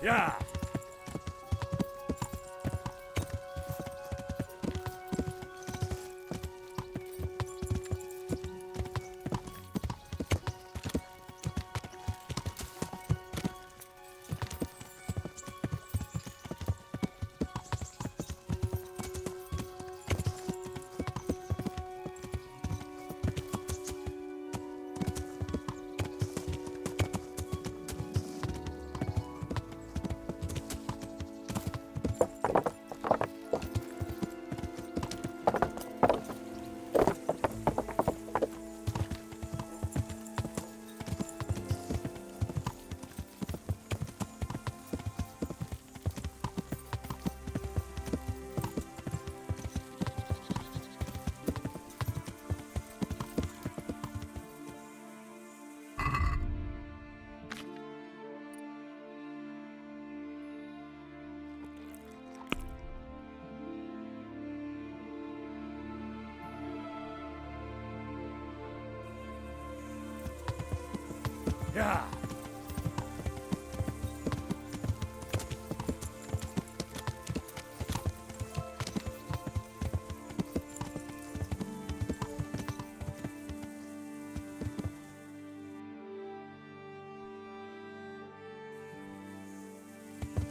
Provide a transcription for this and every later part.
Yeah. Yeah.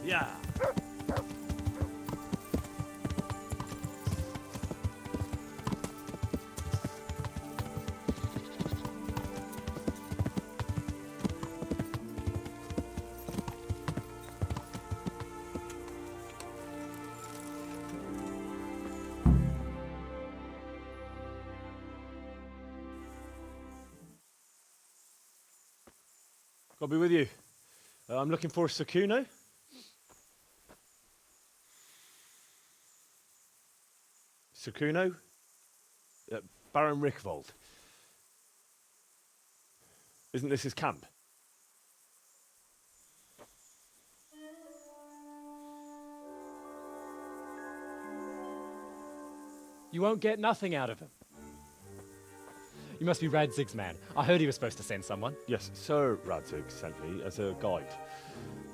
Yeah. I'll be with you. I'm looking for Sakuno. Sakuno? Baron Rickvold. Isn't this his camp? You won't get nothing out of him. You must be Radzig's man. I heard he was supposed to send someone. Yes, Sir Radzig sent me as a guide.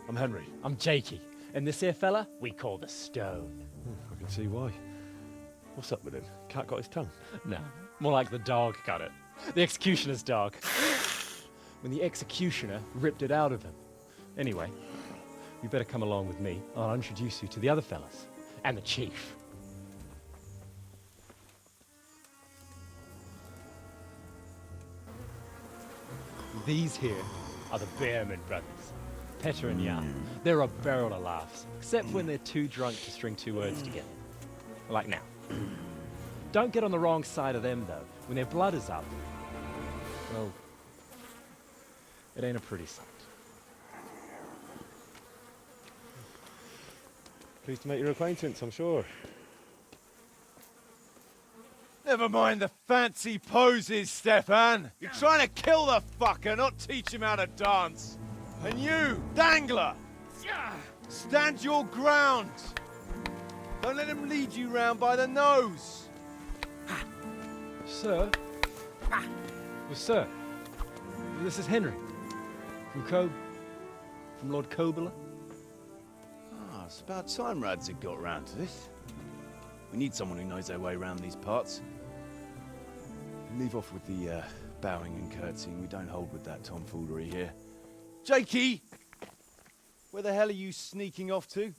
I'm Henry. I'm Jakey. And this here fella, we call the Stone. I can see why. What's up with him? Cat got his tongue? No, more like the dog got it. The executioner's dog. When the executioner ripped it out of him. Anyway, you better come along with me. I'll introduce you to the other fellas. And the chief. These here are the Bearman brothers, Petter and Jan. They're a barrel of laughs, except when they're too drunk to string two words together. Like now. Don't get on the wrong side of them, though. When their blood is up, well, it ain't a pretty sight. Pleased to make your acquaintance, I'm sure. Never mind the fancy poses, Stefan. You're trying to kill the fucker, not teach him how to dance. And you, Dangler, stand your ground. Don't let him lead you round by the nose. Sir? Well, sir, this is Henry. From Lord Kobler. Ah, it's about time Radzig got round to this. We need someone who knows their way around these parts. Leave off with the bowing and curtsying. We don't hold with that tomfoolery here. Jakey! Where the hell are you sneaking off to?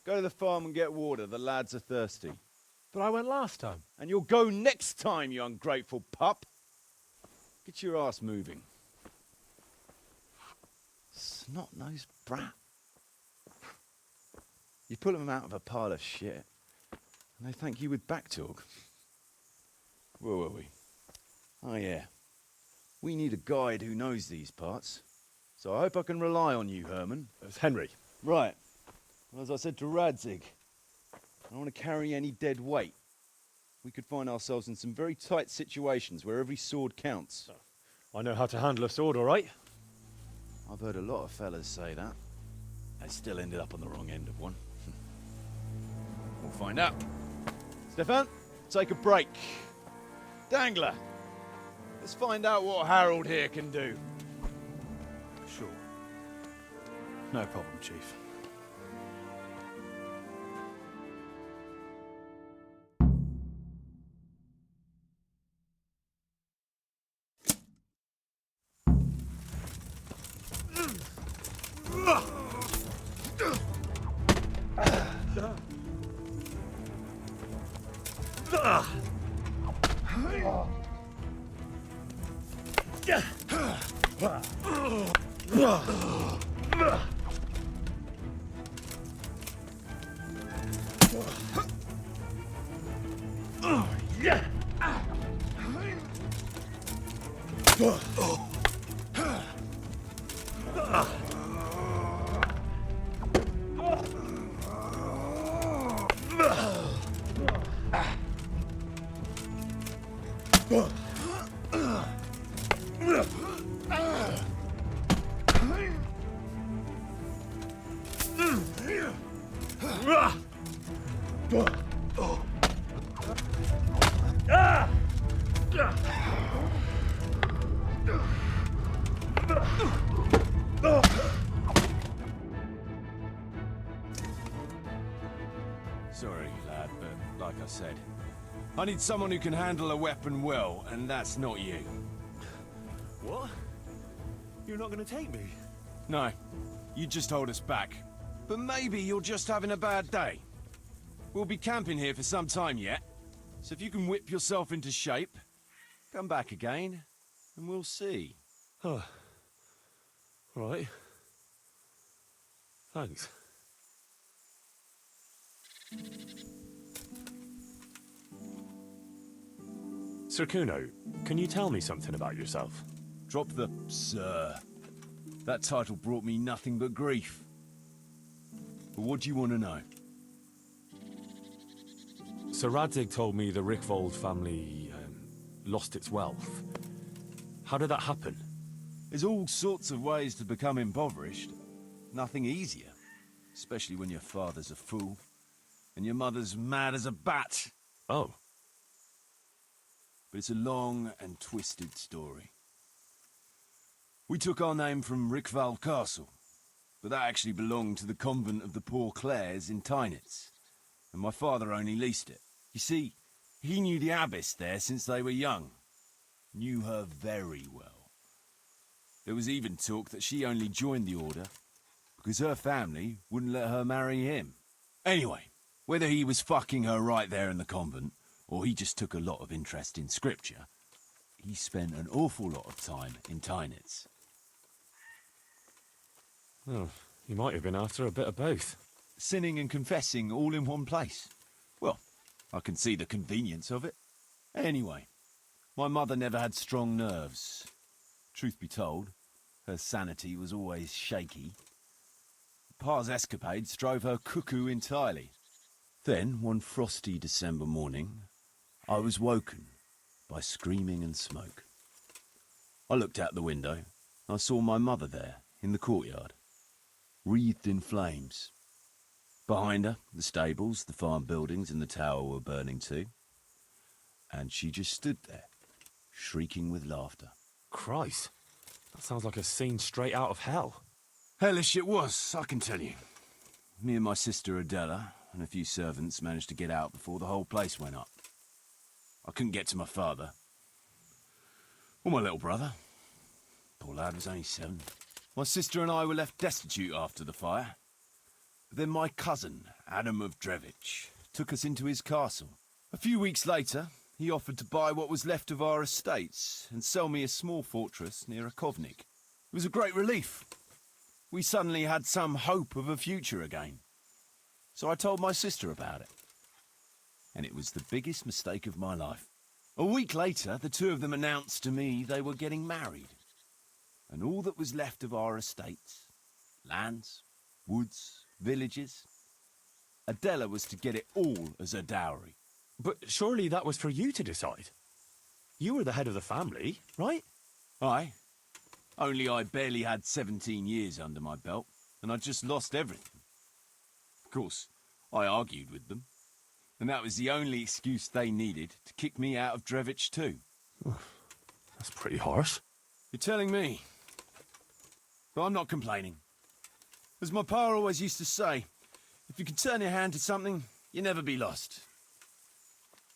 Go to the farm and get water. The lads are thirsty. But I went last time. And you'll go next time, you ungrateful pup. Get your ass moving. Snot-nosed brat. You pull them out of a pile of shit, and they thank you with back talk. Where were we? Oh yeah. We need a guide who knows these parts. So I hope I can rely on you, Herman. It's Henry. Right. Well, as I said to Radzig, I don't want to carry any dead weight. We could find ourselves in some very tight situations where every sword counts. I know how to handle a sword, all right? I've heard a lot of fellas say that. They still ended up on the wrong end of one. We'll find out. Stefan, take a break. Dangler, let's find out what Harold here can do. Sure. No problem, Chief. Sorry, lad, but like I said, I need someone who can handle a weapon well, and that's not you. What? You're not gonna take me? No, you just hold us back. But maybe you're just having a bad day. We'll be camping here for some time yet, so if you can whip yourself into shape, come back again, and we'll see. Oh. Right. Thanks. Sir Kuno, can you tell me something about yourself? Drop the sir. That title brought me nothing but grief. But what do you want to know? Sir Radzig told me the Rickvold family lost its wealth. How did that happen? There's all sorts of ways to become impoverished. Nothing easier. Especially when your father's a fool. And your mother's mad as a bat. Oh. But it's a long and twisted story. We took our name from Rickval Castle, but that actually belonged to the convent of the Poor Clares in Tynitz, and my father only leased it. You see, he knew the abbess there since they were young. Knew her very well. There was even talk that she only joined the order because her family wouldn't let her marry him. Anyway, whether he was fucking her right there in the convent, or he just took a lot of interest in scripture, he spent an awful lot of time in Tynitz. Oh, you might have been after a bit of both. Sinning and confessing all in one place. Well, I can see the convenience of it. Anyway, my mother never had strong nerves. Truth be told, her sanity was always shaky. Pa's escapades drove her cuckoo entirely. Then, one frosty December morning, I was woken by screaming and smoke. I looked out the window. I saw my mother there, in the courtyard, wreathed in flames. Behind her, the stables, the farm buildings and the tower were burning too. And she just stood there, shrieking with laughter. Christ, that sounds like a scene straight out of hell. Hellish it was, I can tell you. Me and my sister Adela and a few servants managed to get out before the whole place went up. I couldn't get to my father. Or my little brother. Poor lad was only 7. My sister and I were left destitute after the fire. But then my cousin, Adam of Drevich, took us into his castle. A few weeks later, he offered to buy what was left of our estates and sell me a small fortress near a Kovnik. It was a great relief. We suddenly had some hope of a future again. So I told my sister about it. And it was the biggest mistake of my life. A week later, the two of them announced to me they were getting married. And all that was left of our estates, lands, woods, villages, Adela was to get it all as a dowry. But surely that was for you to decide. You were the head of the family, right? Aye. Only I barely had 17 years under my belt, and I'd just lost everything. Of course, I argued with them, and that was the only excuse they needed to kick me out of Drevich too. That's pretty harsh. You're telling me. But I'm not complaining. As my pa always used to say, if you can turn your hand to something, you never be lost.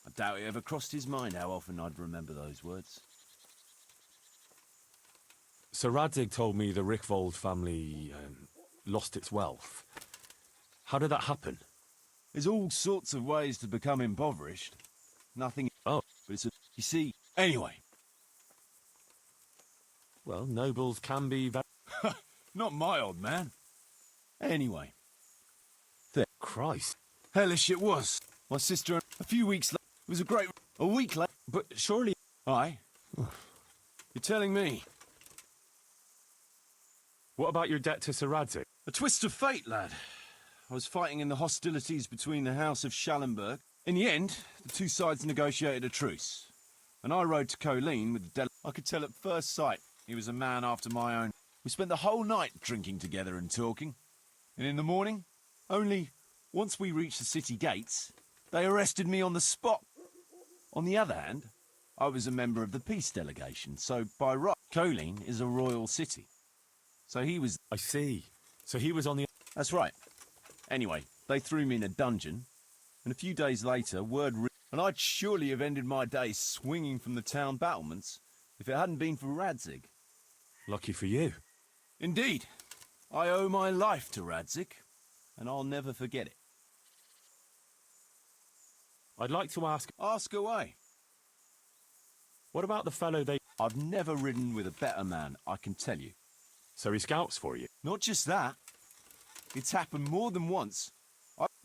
I doubt it ever crossed his mind how often I'd remember those words. Sir Radzig told me the Rickvold family lost its wealth. How did that happen? There's all sorts of ways to become impoverished. Nothing... Oh. But it's a... You see... Anyway. Well, nobles can be very... Not my old man. Anyway. Christ. Hellish it was. My sister... A few weeks later... It was a great... A week later... But surely... Aye. You're telling me. What about your debt to Sir Radzig? A twist of fate, lad. I was fighting in the hostilities between the House of Schallenberg. In the end, the two sides negotiated a truce. And I rode to Colleen with the I could tell at first sight he was a man after my own. We spent the whole night drinking together and talking. And in the morning, only once we reached the city gates, they arrested me on the spot. On the other hand, I was a member of the peace delegation, so by right, Colleen is a royal city. So he was... I see. So he was on the... That's right. Anyway, they threw me in a dungeon, and a few days later, and I'd surely have ended my days swinging from the town battlements if it hadn't been for Radzig. Lucky for you. Indeed. I owe my life to Radzig, and I'll never forget it. I'd like to ask... Ask away. What about the fellow they... I've never ridden with a better man, I can tell you. So he scouts for you? Not just that. It's happened more than once.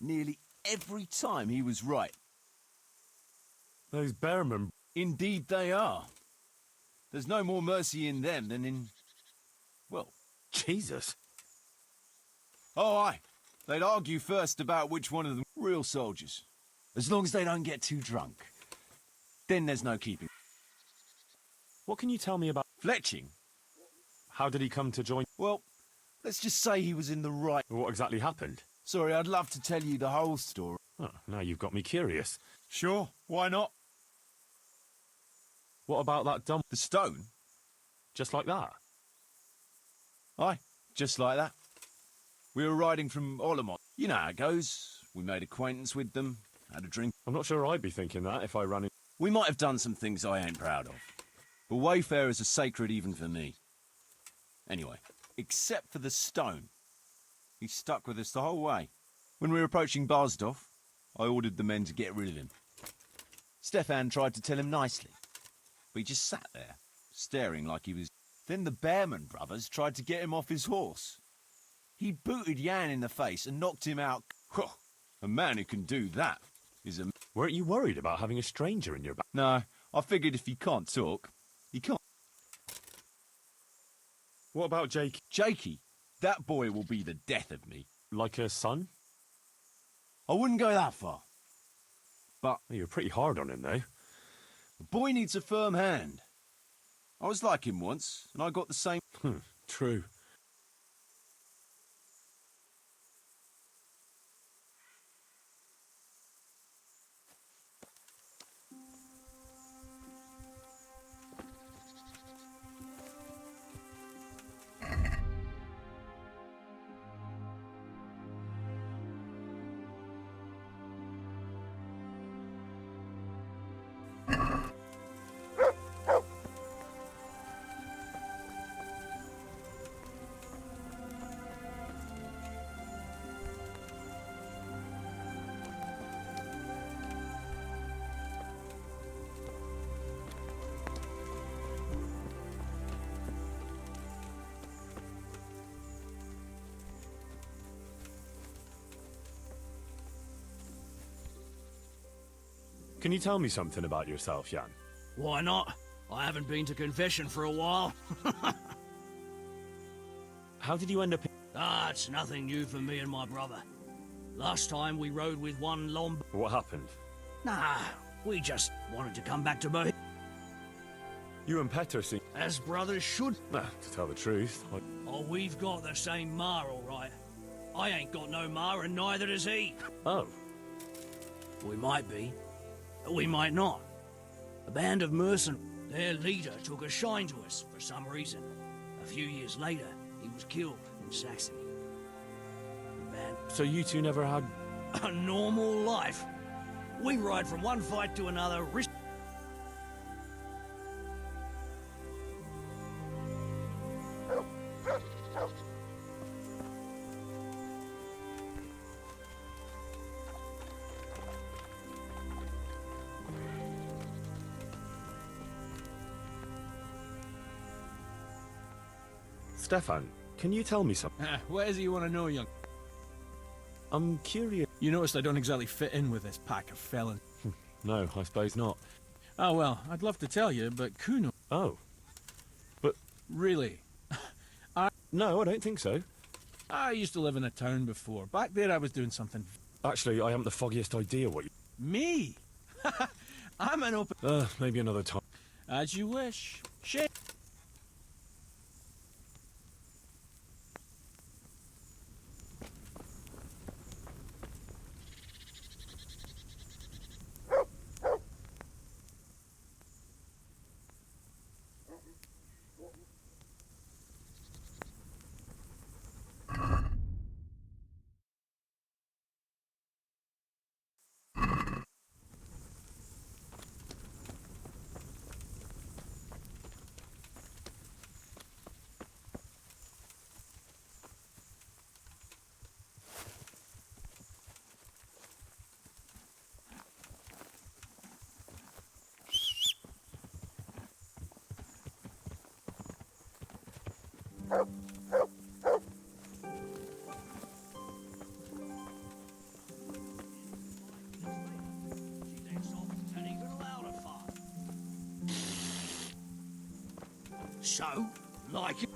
Nearly every time he was right. Those bearmen... Indeed they are. There's no more mercy in them than in... well... Jesus. Oh, aye. They'd argue first about which one of them real soldiers. As long as they don't get too drunk. Then there's no keeping. What can you tell me about... Fletching? How did he come to join... Well, let's just say he was in the right... What exactly happened? Sorry, I'd love to tell you the whole story. Oh, now you've got me curious. Sure, why not? What about that dump? The stone? Just like that? Aye, just like that. We were riding from Olamont. You know how it goes. We made acquaintance with them, had a drink. I'm not sure I'd be thinking that if I ran in... We might have done some things I ain't proud of. But wayfarers are sacred even for me. Anyway, except for the stone. He stuck with us the whole way. When we were approaching Barsdorf, I ordered the men to get rid of him. Stefan tried to tell him nicely, but he just sat there, staring like he was... Then the Bearman brothers tried to get him off his horse. He booted Jan in the face and knocked him out. A man who can do that is a... Weren't you worried about having a stranger in your back? No, I figured if he can't talk, he can't. What about Jake? Jakey, that boy will be the death of me. Like her son? I wouldn't go that far. But You're pretty hard on him, though. the boy needs a firm hand. I was like him once, and I got the same... True. Can you tell me something about yourself, Jan? Why not? I haven't been to confession for a while. How did you end up... It's nothing new for me and my brother. Last time we rode with one Lombard. What happened? Nah, we just wanted to come back to Bohemia. You and Petter seem... As brothers should. To tell the truth, Oh, we've got the same ma, all right. I ain't got no ma, and neither does he. Oh. We might be, but we might not. A band of mercenaries. Their leader took a shine to us for some reason. A few years later, he was killed in Saxony. man. So you two never had... A normal life. We ride from one fight to another, risk... Stefan, can you tell me something? What is it you want to know, young? I'm curious. You noticed I don't exactly fit in with this pack of felons. No, I suppose not. Oh well, I'd love to tell you, but Kuno... Oh. Really? No, I don't think so. I used to live in a town before. Back there I was doing something... Actually, I haven't the foggiest idea what you... Me? I'm an open... Maybe another time. As you wish. Shame. So, like it?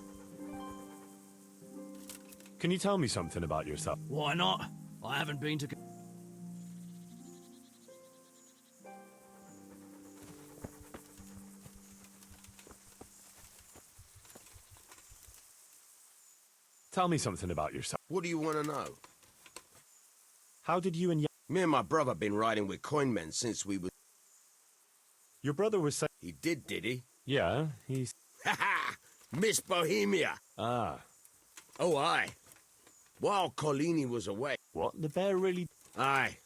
Can you tell me something about yourself? Why not? I haven't been to... Tell me something about yourself. What do you want to know? How did you and Me and my brother been riding with coinmen since we was... your brother was saying... He did he? Yeah, he's... Ha ha! Miss Bohemia! Ah. Oh, aye. While Colini was away... What? The bear really... Aye.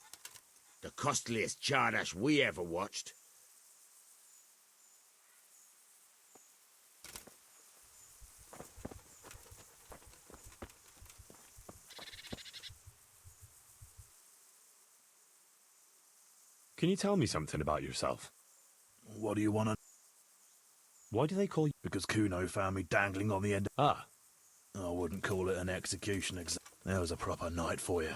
The costliest Chardash we ever watched. Can you tell me something about yourself? What do you want to... Why do they call you... Because Kuno found me dangling on the end... Ah. I wouldn't call it an execution There was a proper night for you.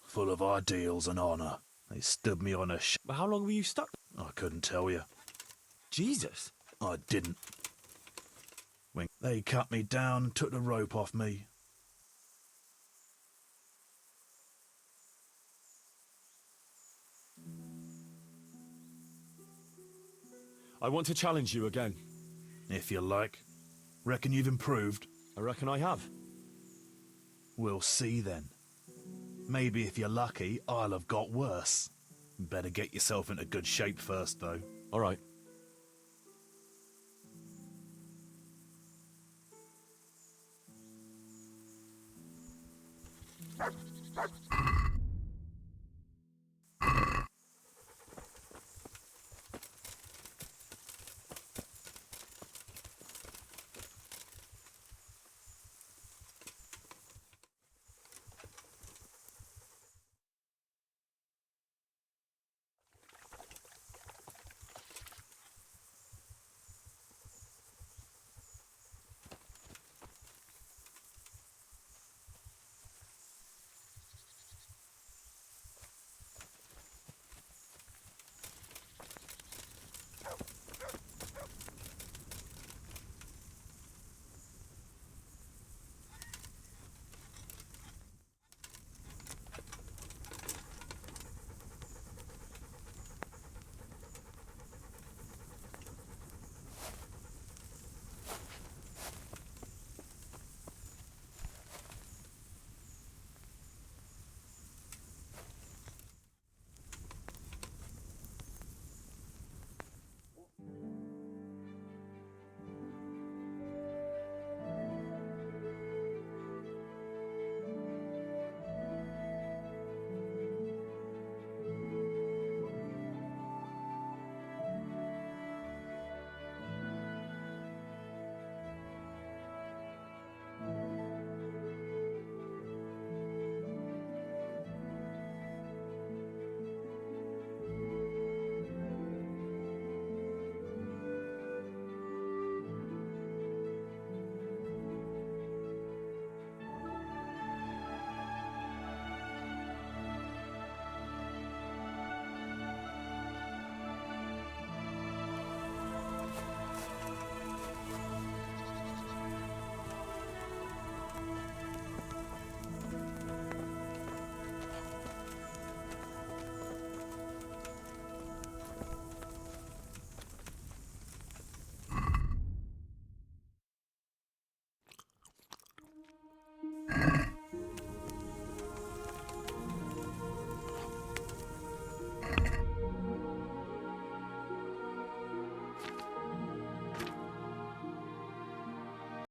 Full of ideals and honour. They stood me on a But how long were you stuck? I couldn't tell you. Jesus. I didn't. When they cut me down, took the rope off me. I want to challenge you again. If you like. Reckon you've improved? I reckon I have. We'll see then. Maybe if you're lucky, I'll have got worse. Better get yourself into good shape first, though. All right.